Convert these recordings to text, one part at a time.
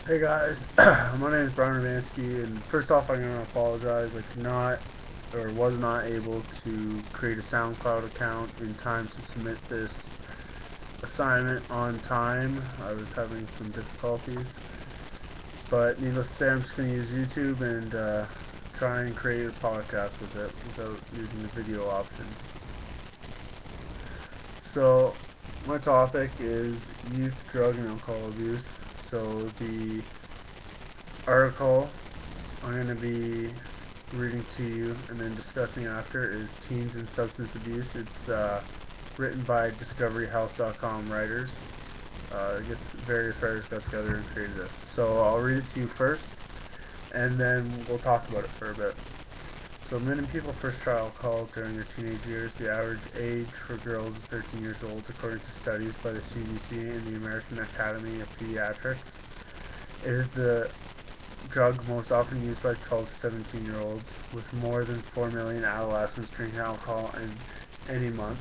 Hey guys, my name is Brian Ravansky, and first off I'm going to apologize. I could not, or was not able to create a SoundCloud account in time to submit this assignment on time. I was having some difficulties, but needless to say I'm just going to use YouTube and try and create a podcast with it without using the video option. So my topic is youth drug and alcohol abuse. So the article I'm going to be reading to you and then discussing after is Teens and Substance Abuse. It's written by DiscoveryHealth.com writers. I guess various writers got together and created it. So I'll read it to you first, and then we'll talk about it for a bit. So many people first try alcohol during their teenage years. The average age for girls is 13 years old, according to studies by the CDC and the American Academy of Pediatrics. It is the drug most often used by 12 to 17-year-olds, with more than 4 million adolescents drinking alcohol in any month.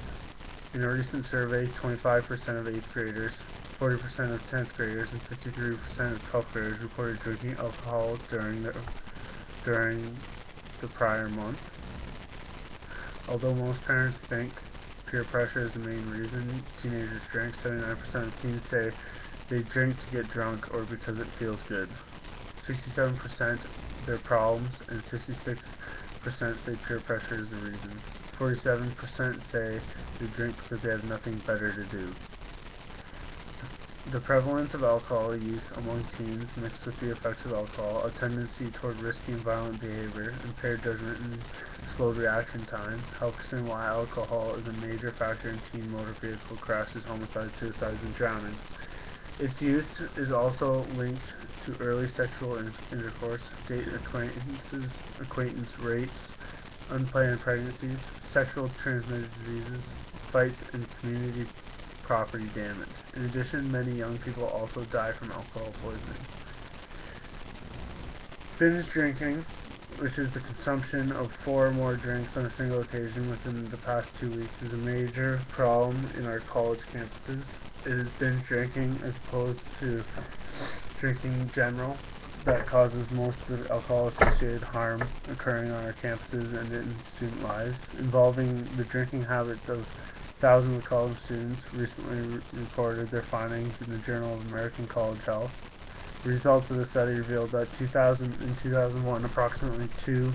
In a recent survey, 25% of 8th graders, 40% of 10th graders, and 53% of 12th graders reported drinking alcohol during the prior month. Although most parents think peer pressure is the main reason teenagers drink, 79% of teens say they drink to get drunk or because it feels good. 67% their problems, and 66% say peer pressure is the reason. 47% say they drink because they have nothing better to do. The prevalence of alcohol use among teens, mixed with the effects of alcohol, a tendency toward risky and violent behavior, impaired judgment, and slowed reaction time, help explain why alcohol is a major factor in teen motor vehicle crashes, homicides, suicides, and drowning. Its use is also linked to early sexual intercourse, date acquaintance rates, unplanned pregnancies, sexual transmitted diseases, fights, and community property damage. In addition, many young people also die from alcohol poisoning. Binge drinking, which is the consumption of 4 or more drinks on a single occasion within the past 2 weeks, is a major problem in our college campuses. It is binge drinking as opposed to drinking in general that causes most of the alcohol-associated harm occurring on our campuses and in student lives, involving the drinking habits of thousands of college students. Recently reported their findings in the Journal of American College Health. The results of the study revealed that in 2001, approximately 2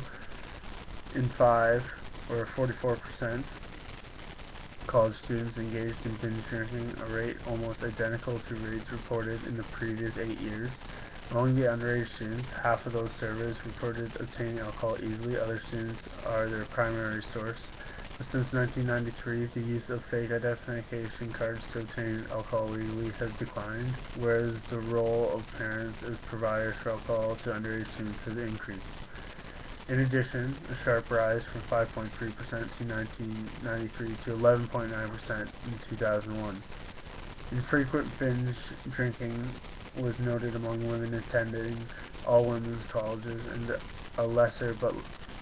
in 5, or 44%, college students engaged in binge drinking, a rate almost identical to rates reported in the previous 8 years. Among the underage students, half of those surveys reported obtaining alcohol easily. Other students are their primary source. Since 1993, the use of fake identification cards to obtain alcohol legally has declined, whereas the role of parents as providers for alcohol to underage students has increased. In addition, a sharp rise from 5.3% in 1993 to 11.9% in 2001. Infrequent binge drinking was noted among women attending all women's colleges, and a lesser but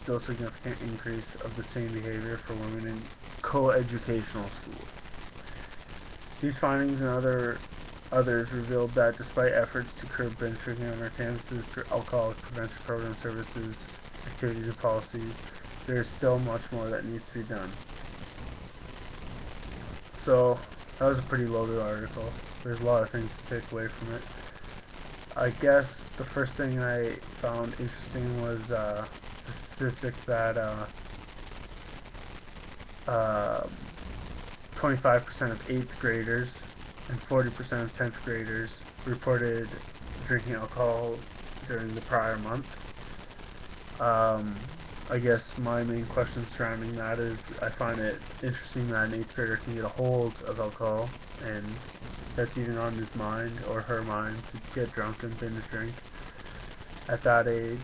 still significant increase of the same behavior for women in coeducational schools. These findings and others revealed that despite efforts to curb binge drinking on our campuses through alcoholic prevention program services, activities, and policies, there is still much more that needs to be done. So that was a pretty loaded article. There's a lot of things to take away from it. I guess the first thing I found interesting was the statistic that 25% of 8th graders and 40% of 10th graders reported drinking alcohol during the prior month. I guess my main question surrounding that is I find it interesting that an 8th grader can get a hold of alcohol, and that's even on his mind or her mind to get drunk and binge drink at that age.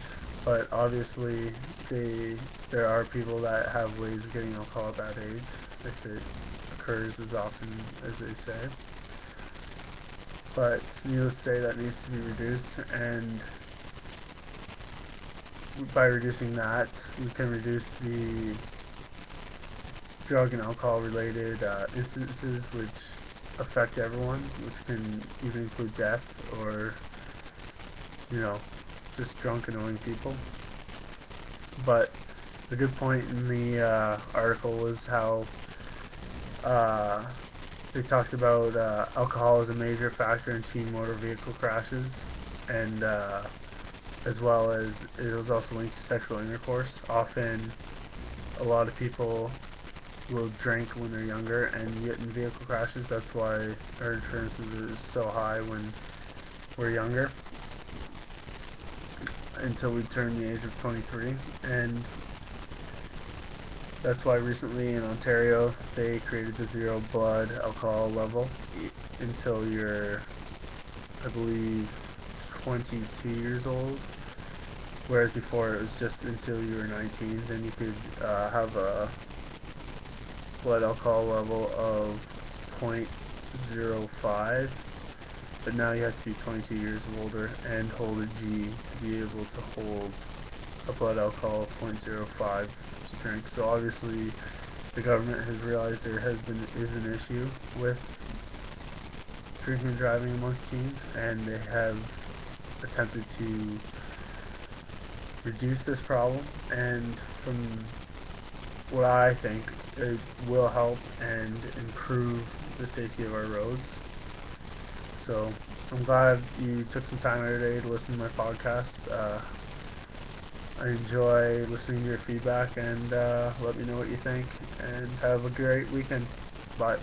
But obviously there are people that have ways of getting alcohol at that age if it occurs as often as they say. But needless to say, that needs to be reduced, and by reducing that, we can reduce the drug and alcohol related instances which affect everyone, which can even include death or just drunk, annoying people. But the good point in the article was how they talked about alcohol as a major factor in teen motor vehicle crashes, and as well as it was also linked to sexual intercourse. Often, a lot of people will drink when they're younger and get in vehicle crashes. That's why our insurance is so high when we're younger, until we turn the age of 23. And that's why recently in Ontario they created the zero blood alcohol level until you're, I believe, 22 years old, whereas before it was just until you were 19. Then you could have a blood alcohol level of 0.05, but now you have to be 22 years older and hold a G to be able to hold a blood alcohol of 0.05 to drink. So obviously the government has realized there is an issue with drinking and driving amongst teens, and they have attempted to reduce this problem, and from what I think, it will help and improve the safety of our roads. So I'm glad you took some time out of your day to listen to my podcast. I enjoy listening to your feedback, and let me know what you think, and have a great weekend. Bye.